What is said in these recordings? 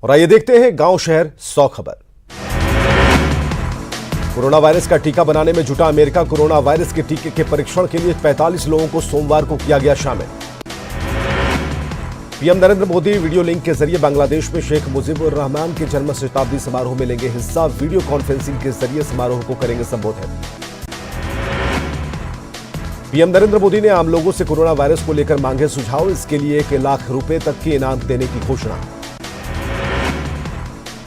और आइए देखते हैं गांव शहर 100 खबर। कोरोना वायरस का टीका बनाने में जुटा अमेरिका। कोरोना वायरस के टीके के परीक्षण के लिए 45 लोगों को सोमवार को किया गया शामिल। PM Narendra Modi video link के जरिए बांग्लादेश में शेख मुजीबुर रहमान के जन्म शताब्दी समारोह में लेंगे हिस्सा। वीडियो कॉन्फ्रेंसिंग के जरिए समारोह को करेंगे संबोधित। पीएम नरेंद्र मोदी ने आम लोगों से कोरोना वायरस को लेकर मांगे सुझाव। इसके लिए 1 लाख रुपए तक के इनाम देने की घोषणा।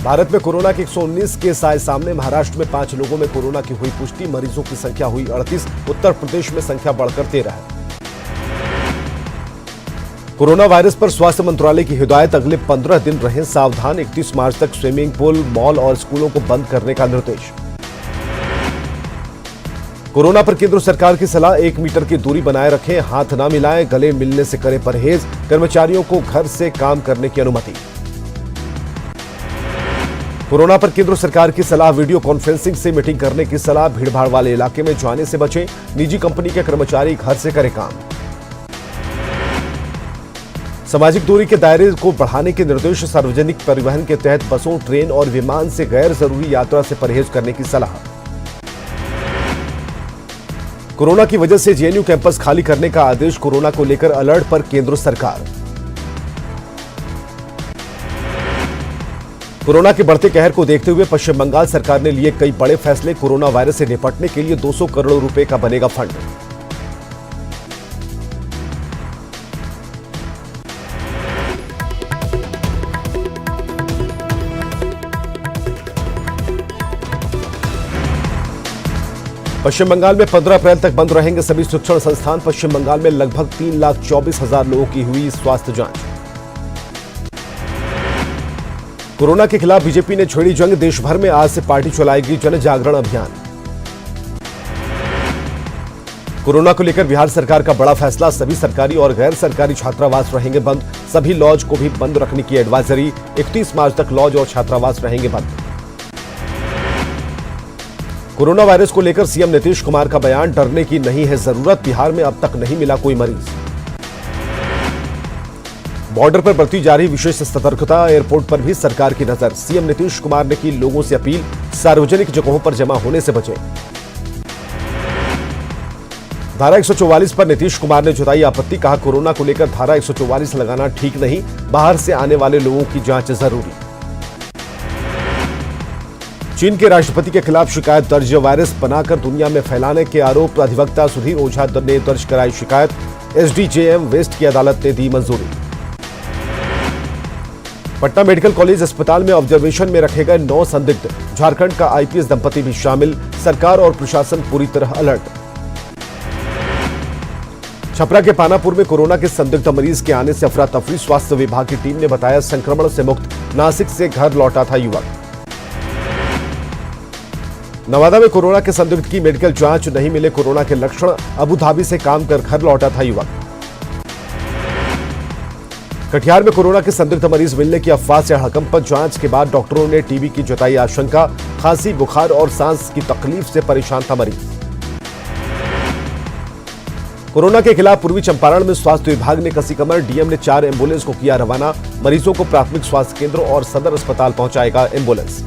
भारत में कोरोना के 119 केस आए सामने। महाराष्ट्र में 5 लोगों में कोरोना की हुई पुष्टि। मरीजों की संख्या हुई 38। उत्तर प्रदेश में संख्या बढ़कर 13 है। कोरोना वायरस पर स्वास्थ्य मंत्रालय की हिदायत। अगले 15 दिन रहें सावधान। 31 मार्च तक स्विमिंग पूल, मॉल और स्कूलों को बंद करने का निर्देश। कोरोना पर केंद्र सरकार की सलाह। 1 मीटर की दूरी बनाए रखें, हाथ ना मिलाएं, गले मिलने से करें परहेज। कर्मचारियों को घर से काम करने की अनुमति। कोरोना पर केंद्र सरकार की सलाह। वीडियो कॉन्फ्रेंसिंग से मीटिंग करने की सलाह। भीड़भाड़ वाले इलाके में जाने से बचें। निजी कंपनी के कर्मचारी घर से करें काम। सामाजिक दूरी के दायरे को बढ़ाने के निर्देश। सार्वजनिक परिवहन के तहत बसों, ट्रेन और विमान से गैर जरूरी यात्रा से परहेज करने की सलाह। कोरोना की वजह से जेएनयू कैंपस खाली करने का आदेश। कोरोना को लेकर अलर्ट पर केंद्र सरकार। कोरोना के बढ़ते कहर को देखते हुए पश्चिम बंगाल सरकार ने लिए कई बड़े फैसले। कोरोना वायरस से निपटने के लिए 200 करोड़ रुपए का बनेगा फंड। पश्चिम बंगाल में 15 अप्रैल तक बंद रहेंगे सभी शिक्षण संस्थान। पश्चिम बंगाल में लगभग 3,24,000 लोगों की हुई स्वास्थ्य जांच। कोरोना के खिलाफ बीजेपी ने छेड़ी जंग। देश भर में आज से पार्टी चलाएगी जन जागरण अभियान। कोरोना को लेकर बिहार सरकार का बड़ा फैसला। सभी सरकारी और गैर सरकारी छात्रावास रहेंगे बंद। सभी लॉज को भी बंद रखने की एडवाइजरी। 31 मार्च तक लॉज और छात्रावास रहेंगे बंद। कोरोना वायरस को लेकर सीएम नीतीश कुमार का बयान। डरने की नहीं है जरूरत। बिहार में अब तक नहीं मिला कोई मरीज। बॉर्डर पर बरती जा रही विशेष सतर्कता। एयरपोर्ट पर भी सरकार की नजर। सीएम नीतीश कुमार ने की लोगों से अपील। सार्वजनिक जगहों पर जमा होने से बचें। धारा 144 पर नीतीश कुमार ने जताई आपत्ति। कहा कोरोना को लेकर धारा 144 लगाना ठीक नहीं। बाहर से आने वाले लोगों की जांच जरूरी। चीन के राष्ट्रपति के खिलाफ शिकायत दर्ज। वायरस बनाकर दुनिया में फैलाने के आरोप। अधिवक्ता सुधीर ओझा ने दर्ज कराई शिकायत। एसडीजेएम वेस्ट की अदालत ने दी मंजूरी। पटना मेडिकल कॉलेज अस्पताल में ऑब्जर्वेशन में रखे गए 9 संदिग्ध। झारखंड का आईपीएस दंपति भी शामिल। सरकार और प्रशासन पूरी तरह अलर्ट। छपरा के पानापुर में कोरोना के संदिग्ध मरीज के आने से अफरा तफरी। स्वास्थ्य विभाग की टीम ने बताया संक्रमण से मुक्त। नासिक से घर लौटा था युवक। नवादा में कोरोना के संदिग्ध की मेडिकल जांच। नहीं मिले कोरोना के लक्षण। अबू धाबी से काम कर घर लौटा था युवक। कटिहार में कोरोना के संदिग्ध मरीज मिलने की अफवाह से हड़कंप। जांच के बाद डॉक्टरों ने टीबी की जताई आशंका। खांसी, बुखार और सांस की तकलीफ से परेशान था मरीज। कोरोना के खिलाफ पूर्वी चंपारण में स्वास्थ्य विभाग ने कसी कमर। डीएम ने 4 एम्बुलेंस को किया रवाना। मरीजों को प्राथमिक स्वास्थ्य केंद्र और सदर अस्पताल पहुंचाएगा एम्बुलेंस।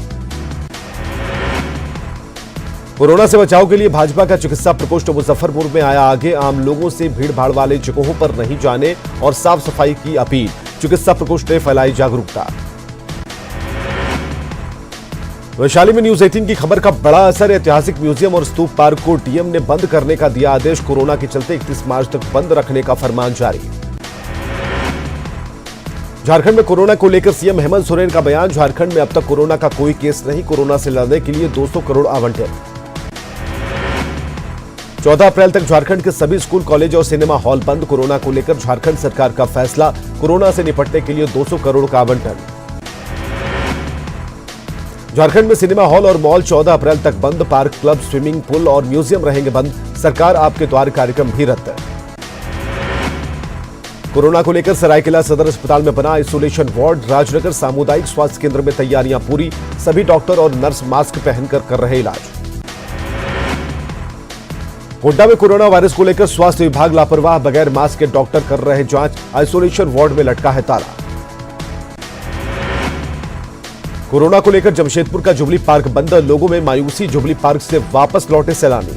कोरोना से बचाव के लिए भाजपा का चिकित्सा प्रकोष्ठ मुजफ्फरपुर में आया आगे। आम लोगों से भीड़भाड़ वाले जगहों पर नहीं जाने और साफ सफाई की अपील। चिकित्सा प्रकोष्ठ ने फैलाई जागरूकता। वैशाली में न्यूज 18 की खबर का बड़ा असर। ऐतिहासिक म्यूजियम और स्तूप पार्क को डीएम ने बंद करने का दिया आदेश। कोरोना के चलते 31 मार्च तक बंद रखने का फरमान जारी। झारखंड में कोरोना को लेकर सीएम हेमंत सोरेन का बयान। झारखंड में अब तक कोरोना का कोई केस नहीं। कोरोना से लड़ने के लिए 200 करोड़ आवंटित। 14 अप्रैल तक झारखंड के सभी स्कूल, कॉलेज और सिनेमा हॉल बंद। कोरोना को लेकर झारखंड सरकार का फैसला। कोरोना से निपटने के लिए 200 करोड़ का आवंटन। झारखंड में सिनेमा हॉल और मॉल 14 अप्रैल तक बंद। पार्क, क्लब, स्विमिंग पूल और म्यूजियम रहेंगे बंद। सरकार आपके द्वार कार्यक्रम भी रद्द। कोरोना को लेकर सरायकेला सदर अस्पताल में बना आइसोलेशन वार्ड। राजनगर सामुदायिक स्वास्थ्य केंद्र में तैयारियां पूरी। सभी डॉक्टर और नर्स मास्क पहनकर कर रहे इलाज। गोड्डा में कोरोना वायरस को लेकर स्वास्थ्य विभाग लापरवाह। बगैर मास्क के डॉक्टर कर रहे जांच। आइसोलेशन वार्ड में लटका है ताला। कोरोना को लेकर जमशेदपुर का जुबली पार्क बंद, लोगों में मायूसी, जुबली पार्क से वापस लौटे सैलानी।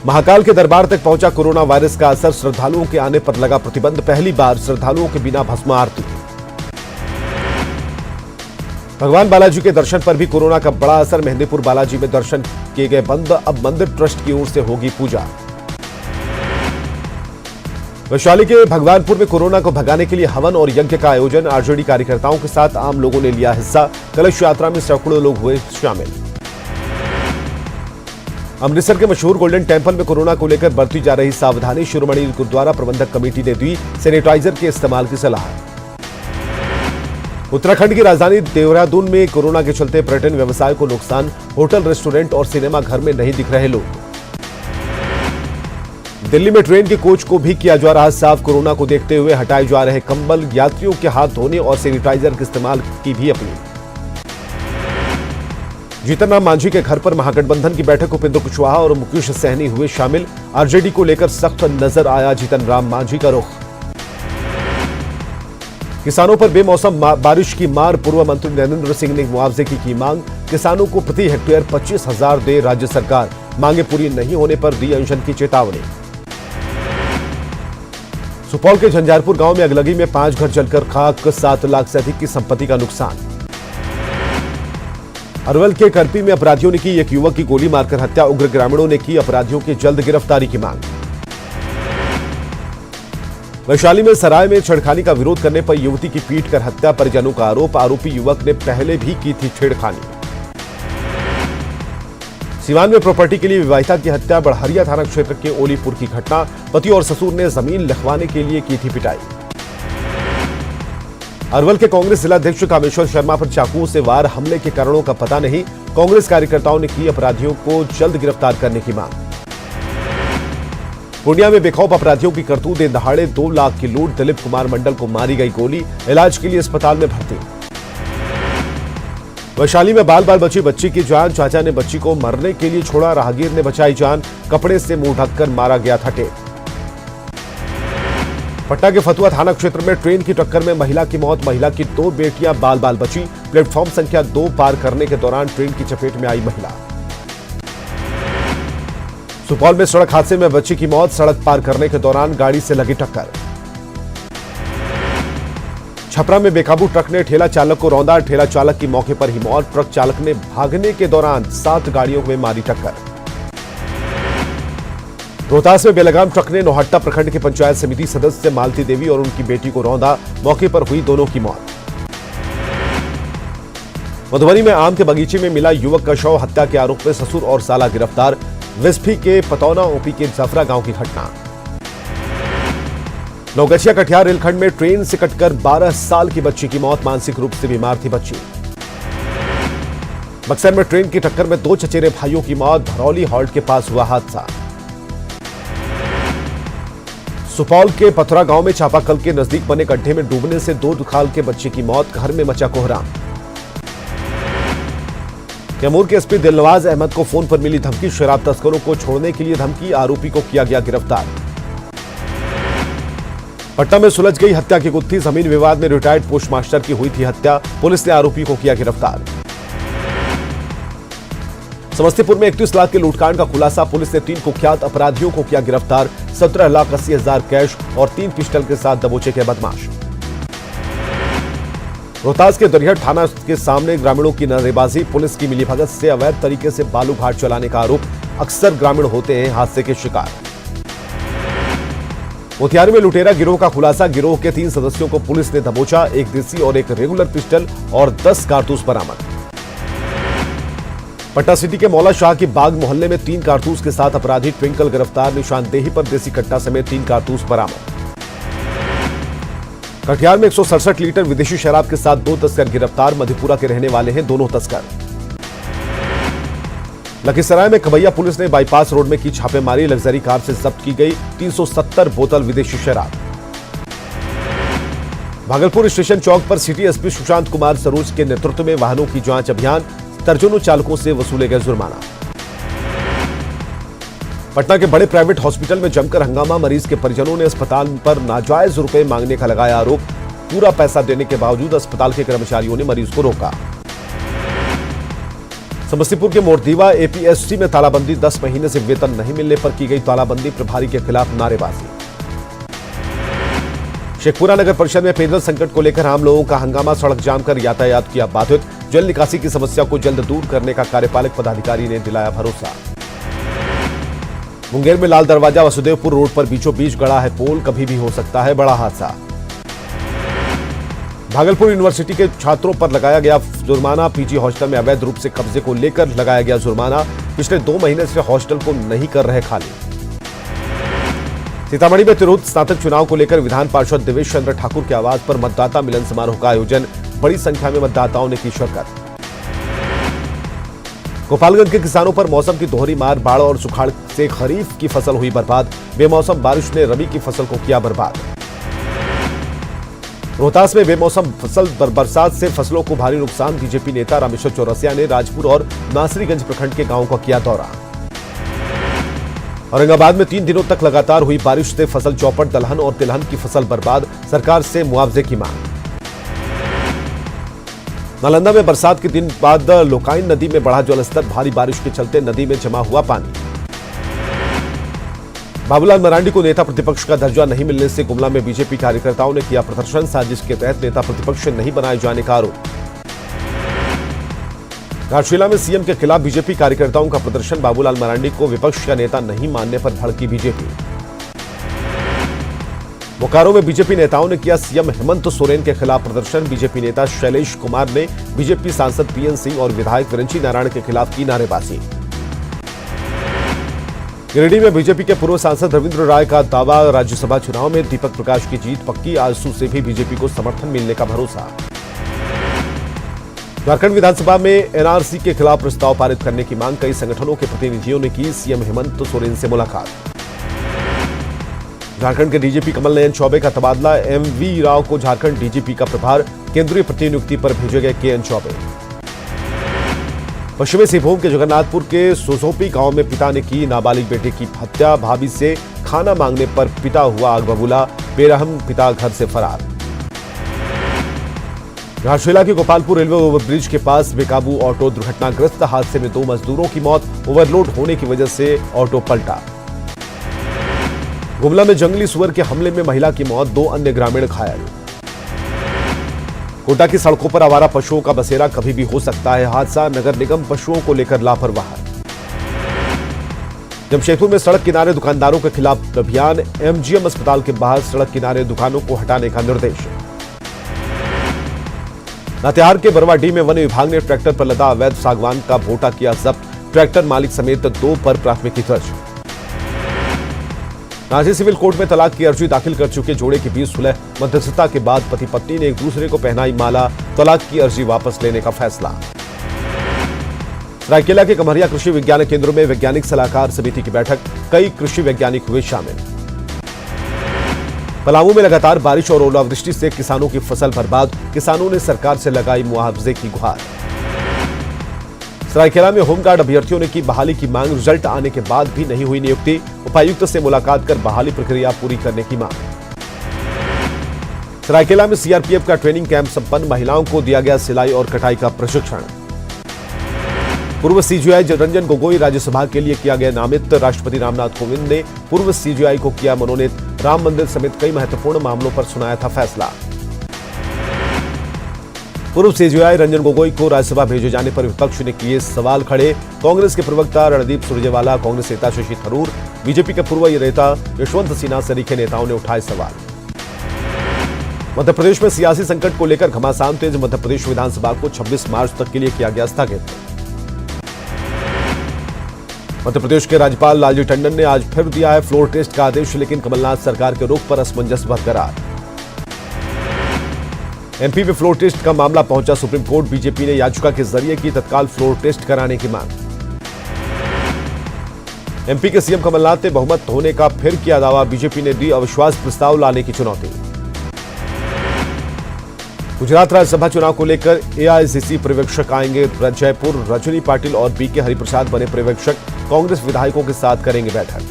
महाकाल के दरबार तक पहुंचा कोरोना वायरस का असर, श्रद्धालुओं के आने पर लगा प्रतिबंध, पहली बार श्रद्धालुओं के बिना भस्म आरती। भगवान बालाजी के दर्शन पर भी कोरोना का बड़ा असर, मेहंदीपुर बालाजी में दर्शन किए गए बंद, अब मंदिर ट्रस्ट की ओर से होगी पूजा। वैशाली के भगवानपुर में कोरोना को भगाने के लिए हवन और यज्ञ का आयोजन, आरजेडी कार्यकर्ताओं के साथ आम लोगों ने लिया हिस्सा, कलश यात्रा में सैकड़ों लोग हुए शामिल। अमृतसर के मशहूर गोल्डन टेंपल में कोरोना को लेकर बरती जा रही सावधानी, शिरोमणि गुरुद्वारा प्रबंधक कमेटी ने दी सैनिटाइजर के इस्तेमाल की सलाह। उत्तराखंड की राजधानी देहरादून में कोरोना के चलते पर्यटन व्यवसाय को नुकसान, होटल, रेस्टोरेंट और सिनेमा घर में नहीं दिख रहे लोग। दिल्ली में ट्रेन के कोच को भी किया जा रहा साफ, कोरोना को देखते हुए हटाए जा रहे कंबल, यात्रियों के हाथ धोने और सैनिटाइजर के इस्तेमाल की भी अपील। जीतन राम मांझी के घर पर महागठबंधन की बैठक, उपेंद्र कुशवाहा और मुकेश सहनी हुए शामिल, आरजेडी को लेकर सख्त नजर आया जीतन राम मांझी का रुख। किसानों पर बेमौसम बारिश की मार, पूर्व मंत्री नरेंद्र सिंह ने मुआवजे की मांग, किसानों को प्रति हेक्टेयर 25,000 दे राज्य सरकार, मांगे पूरी नहीं होने पर दी अनशन की चेतावनी। सुपौल के झंझारपुर गांव में अगलगी में 5 घर जलकर खाक, 7 लाख से अधिक की संपत्ति का नुकसान। अरवल के करपी में अपराधियों ने की एक युवक की गोली मारकर हत्या, उग्र ग्रामीणों ने की अपराधियों की जल्द गिरफ्तारी की मांग। वैशाली में सराय में छेड़खानी का विरोध करने पर युवती की पीट कर हत्या, परिजनों का आरोप, आरोपी युवक ने पहले भी की थी छेड़खानी। सिवान में प्रॉपर्टी के लिए विवाहिता की हत्या, बड़हरिया थाना क्षेत्र के ओलीपुर की घटना, पति और ससुर ने जमीन लिखवाने के लिए की थी पिटाई। अरवल के कांग्रेस जिलाध्यक्ष कामेश्वर शर्मा पर चाकू से वार, हमले के कारणों का पता नहीं, कांग्रेस कार्यकर्ताओं ने की अपराधियों को जल्द गिरफ्तार करने की मांग। पूर्णिया में बेखौफ अपराधियों की करतूत, दहाड़े 2 लाख की लूट, दिलीप कुमार मंडल को मारी गई गोली, इलाज के लिए अस्पताल में भर्ती। वैशाली में बाल बाल बची बच्ची की जान, चाचा ने बच्ची को मरने के लिए छोड़ा, राहगीर ने बचाई जान, कपड़े से मुंह ढककर मारा गया था टेप। पटना के फतुहा थाना क्षेत्र में ट्रेन की टक्कर में महिला की मौत, महिला की 2 बेटियां बाल बाल बची, प्लेटफॉर्म संख्या 2 पार करने के दौरान ट्रेन की चपेट में आई महिला। सुपौल में सड़क हादसे में बच्ची की मौत, सड़क पार करने के दौरान गाड़ी से लगी टक्कर। छपरा में बेकाबू ट्रक ने ठेला चालक को रौंदा, ठेला चालक की मौके पर ही मौत, ट्रक चालक ने भागने के दौरान 7 गाड़ियों में मारी टक्कर। रोहतास में बेलगाम ट्रक ने नौहट्टा प्रखंड के पंचायत समिति सदस्य मालती देवी और उनकी बेटी को रौंदा, मौके पर हुई दोनों की मौत। मधुबनी में आम के बगीचे में मिला युवक का शव, हत्या के आरोप में ससुर और साला गिरफ्तार, विस्फी के पतौना ओपी के जफरा गांव की घटना। नौगछिया कटिहार रेलखंड में ट्रेन से कटकर 12 साल की बच्ची की मौत, मानसिक रूप से बीमार थी बच्ची। बक्सर में ट्रेन की टक्कर में 2 चचेरे भाइयों की मौत, धरौली हॉल्ट के पास हुआ हादसा। सुपौल के पथरा गांव में चापाकल के नजदीक बने गड्ढे में डूबने से 2 साल के बच्चे की मौत, घर में मचा कोहराम। कैमूर के एसपी दिलनवाज अहमद को फोन पर मिली धमकी, शराब तस्करों को छोड़ने के लिए धमकी, आरोपी को किया गया गिरफ्तार। पटना में सुलझ गई हत्या की गुत्थी, जमीन विवाद में रिटायर्ड पोस्टमास्टर की हुई थी हत्या, पुलिस ने आरोपी को किया गिरफ्तार। समस्तीपुर में 31 लाख के लूटकांड का खुलासा, पुलिस ने 3 कुख्यात अपराधियों को किया गिरफ्तार, 17,80,000 कैश और 3 पिस्टल के साथ दबोचे गए बदमाश। रोहतास के दरिहट थाना के सामने ग्रामीणों की नारेबाजी, पुलिस की मिलीभगत से अवैध तरीके से बालू घाट चलाने का आरोप, अक्सर ग्रामीण होते हैं हादसे के शिकार। मोतिहारी में लुटेरा गिरोह का खुलासा, गिरोह के 3 सदस्यों को पुलिस ने दबोचा, 1 देसी और 1 रेगुलर पिस्टल और 10 कारतूस बरामद। पटना सिटी के मौला शाह की बाग मोहल्ले में 3 कारतूस के साथ अपराधी ट्विंकल गिरफ्तार, निशानदेही पर देसी कट्टा समेत 3 कारतूस बरामद। कटिहार में 167 लीटर विदेशी शराब के साथ 2 तस्कर गिरफ्तार, मधेपुरा के रहने वाले हैं दोनों तस्कर। लखीसराय में खबैया पुलिस ने बाईपास रोड में की छापेमारी, लग्जरी कार से जब्त की गई 370 बोतल विदेशी शराब। भागलपुर स्टेशन चौक पर सिटी एसपी सुशांत कुमार सरोज के नेतृत्व में वाहनों की जांच अभियान, दर्जनों चालकों से वसूले गए जुर्माना। पटना के बड़े प्राइवेट हॉस्पिटल में जमकर हंगामा, मरीज के परिजनों ने अस्पताल पर नाजायज रुपए मांगने का लगाया आरोप, पूरा पैसा देने के बावजूद अस्पताल के कर्मचारियों ने मरीज को रोका। समस्तीपुर के मोरदीवा एपीएससी में तालाबंदी, 10 महीने से वेतन नहीं मिलने पर की गई तालाबंदी, प्रभारी के खिलाफ नारेबाजी। शेखपुरा नगर परिषद में पेयजल संकट को लेकर आम लोगों का हंगामा, सड़क जाम कर यातायात किया बाधित। जल निकासी की समस्या को जल्द दूर करने का कार्यपालक पदाधिकारी ने दिलाया भरोसा। मुंगेर में लाल दरवाजा वसुदेवपुर रोड पर बीचों बीच गड़ा है पोल, कभी भी हो सकता है बड़ा हादसा। भागलपुर यूनिवर्सिटी के छात्रों पर लगाया गया जुर्माना, पीजी हॉस्टल में अवैध रूप से कब्जे को लेकर लगाया गया जुर्माना, पिछले 2 महीने से हॉस्टल को नहीं कर रहे खाली। सीतामढ़ी में तिरहुत स्नातक चुनाव को लेकर विधान पार्षद देवेश चंद्र ठाकुर के आवास पर मतदाता मिलन समारोह का आयोजन, बड़ी संख्या में मतदाताओं ने की शिरकत। गोपालगंज के किसानों पर मौसम की दोहरी मार, बाढ़ और सुखाड़ से खरीफ की फसल हुई बर्बाद, बेमौसम बारिश ने रबी की फसल को किया बर्बाद। रोहतास में बेमौसम बरसात से फसलों को भारी नुकसान, बीजेपी नेता रामेश्वर चौरसिया ने राजपुर और नासरीगंज प्रखंड के गांवों का किया दौरा। औरंगाबाद में 3 दिनों तक लगातार हुई बारिश से फसल चौपट, दलहन और तिलहन की फसल बर्बाद, सरकार से मुआवजे की मांग। नालंदा में बरसात के दिन बाद लोकाइन नदी में बढ़ा जलस्तर, भारी बारिश के चलते नदी में जमा हुआ पानी। बाबूलाल मरांडी को नेता प्रतिपक्ष का दर्जा नहीं मिलने से गुमला में बीजेपी कार्यकर्ताओं ने किया प्रदर्शन, साजिश के तहत नेता प्रतिपक्ष नहीं बनाए जाने का आरोप। घाटशिला में सीएम के खिलाफ बीजेपी कार्यकर्ताओं का प्रदर्शन, बाबूलाल मरांडी को विपक्ष का नेता नहीं मानने पर भड़की बीजेपी। बोकारो में बीजेपी नेताओं ने किया सीएम हेमंत सोरेन के खिलाफ प्रदर्शन, बीजेपी नेता शैलेश कुमार ने बीजेपी सांसद पीएन सिंह और विधायक विरंची नारायण के खिलाफ की नारेबाजी। गिरिडीह में बीजेपी के पूर्व सांसद रविंद्र राय का दावा, राज्यसभा चुनाव में दीपक प्रकाश की जीत पक्की, आजसू से भी बीजेपी को समर्थन मिलने का भरोसा। झारखंड विधानसभा में एनआरसी के खिलाफ प्रस्ताव पारित करने की मांग, कई संगठनों के प्रतिनिधियों ने की सीएम हेमंत सोरेन से मुलाकात। झारखंड के डीजीपी कमल नयन चौबे का तबादला, एमवी राव को झारखंड डीजीपी का प्रभार, केंद्रीय प्रतिनियुक्ति पर भेजे गए केएन चौबे। पश्चिमी सिंहभूम के जगन्नाथपुर के सोसोपी गांव में पिता ने की नाबालिग बेटे की हत्या, भाभी से खाना मांगने पर पिता हुआ आग बबूला, बेरहम पिता घर से फरार। घाटशिला के गोपालपुर रेलवे ओवरब्रिज के पास बेकाबू ऑटो दुर्घटनाग्रस्त, हादसे में 2 मजदूरों की मौत, ओवरलोड होने की वजह से ऑटो पलटा। गुमला में जंगली सुअर के हमले में महिला की मौत, 2 अन्य ग्रामीण घायल। कोटा की सड़कों पर आवारा पशुओं का बसेरा, कभी भी हो सकता है हादसा, नगर निगम पशुओं को लेकर लापरवाह। जमशेदपुर में सड़क किनारे दुकानदारों के खिलाफ अभियान, एमजीएम अस्पताल के बाहर सड़क किनारे दुकानों को हटाने का निर्देश। लातेहार के बरवाडीह में वन विभाग ने ट्रैक्टर पर लदा अवैध सागवान का भोटा किया जब्त, ट्रैक्टर मालिक समेत 2 पर प्राथमिकी दर्ज। रांची सिविल कोर्ट में तलाक की अर्जी दाखिल कर चुके जोड़े की 20 सुलह, मध्यस्थता के बाद पति पत्नी ने एक दूसरे को पहनाई माला, तलाक की अर्जी वापस लेने का फैसला। सरायकेला के कमरिया कृषि विज्ञान केंद्र में वैज्ञानिक सलाहकार समिति की बैठक, कई कृषि वैज्ञानिक हुए शामिल। पलामू में लगातार बारिश और ओलावृष्टि से किसानों की फसल बर्बाद, किसानों ने सरकार से लगाई मुआवजे की गुहार। सरायकेला में होमगार्ड अभ्यर्थियों ने की बहाली की मांग, रिजल्ट आने के बाद भी नहीं हुई नियुक्ति, उपायुक्त से मुलाकात कर बहाली प्रक्रिया पूरी करने की मांग। सरायकेला में सीआरपीएफ का ट्रेनिंग कैंप संपन्न, महिलाओं को दिया गया सिलाई और कटाई का प्रशिक्षण। पूर्व सीजीआई रंजन गोगोई राज्यसभा के लिए किया गया नामित, राष्ट्रपति रामनाथ कोविंद ने पूर्व सीजीआई को किया मनोनीत, राम मंदिर समेत कई महत्वपूर्ण मामलों पर सुनाया था फैसला। पूर्व सीजीआई रंजन गोगोई को राज्यसभा भेजे जाने पर विपक्ष ने किए सवाल खड़े, कांग्रेस के प्रवक्ता रणदीप सुरजेवाला, कांग्रेस नेता शशि थरूर, बीजेपी के पूर्व नेता यशवंत सिन्हा सरीखे नेताओं ने उठाए सवाल। मध्य प्रदेश में सियासी संकट को लेकर घमासान तेज, मध्य प्रदेश विधानसभा को 26 मार्च तक के लिए किया गया स्थगित। मध्य प्रदेश के राज्यपाल लालजी टंडन ने आज फिर दिया है फ्लोर टेस्ट का आदेश, लेकिन कमलनाथ सरकार के रुख पर असमंजस बरकरार। एमपी में फ्लोर टेस्ट का मामला पहुंचा सुप्रीम कोर्ट, बीजेपी ने याचिका के जरिए की तत्काल फ्लोर टेस्ट कराने की मांग। एमपी के सीएम कमलनाथ ने बहुमत होने का फिर किया दावा, बीजेपी ने दी अविश्वास प्रस्ताव लाने की चुनौती। गुजरात राज्यसभा चुनाव को लेकर एआईसीसी पर्यवेक्षक आएंगे जयपुर, रजनी पाटिल और बीके हरिप्रसाद बने पर्यवेक्षक, कांग्रेस विधायकों के साथ करेंगे बैठक।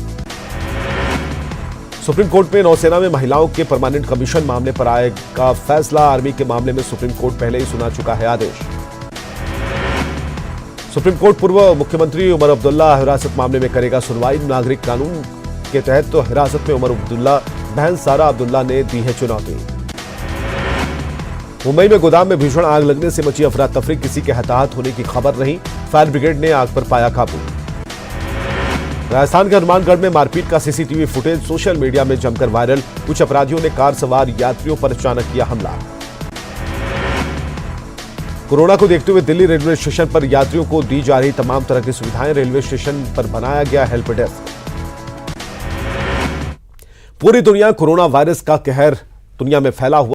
सुप्रीम कोर्ट में नौसेना में महिलाओं के परमानेंट कमीशन मामले पर आएगा फैसला। आर्मी के मामले में सुप्रीम कोर्ट पहले ही सुना चुका है आदेश। सुप्रीम कोर्ट पूर्व मुख्यमंत्री उमर अब्दुल्ला हिरासत मामले में करेगा सुनवाई। नागरिक कानून के तहत तो हिरासत में उमर अब्दुल्ला बहन सारा अब्दुल्ला ने दी है चुनौती। मुंबई में गोदाम में भीषण आग लगने से मची अफरा तफरी, किसी के हताहत होने की खबर नहीं। फायर ब्रिगेड ने आग पर पाया काबू। राजस्थान के हनुमानगढ़ में मारपीट का सीसीटीवी फुटेज सोशल मीडिया में जमकर वायरल। कुछ अपराधियों ने कार सवार यात्रियों पर अचानक किया हमला। कोरोना को देखते हुए दिल्ली रेलवे स्टेशन पर यात्रियों को दी जा रही तमाम तरह की सुविधाएं। रेलवे स्टेशन पर बनाया गया हेल्प डेस्क। पूरी दुनिया कोरोना वायरस का कहर दुनिया में फैला हुआ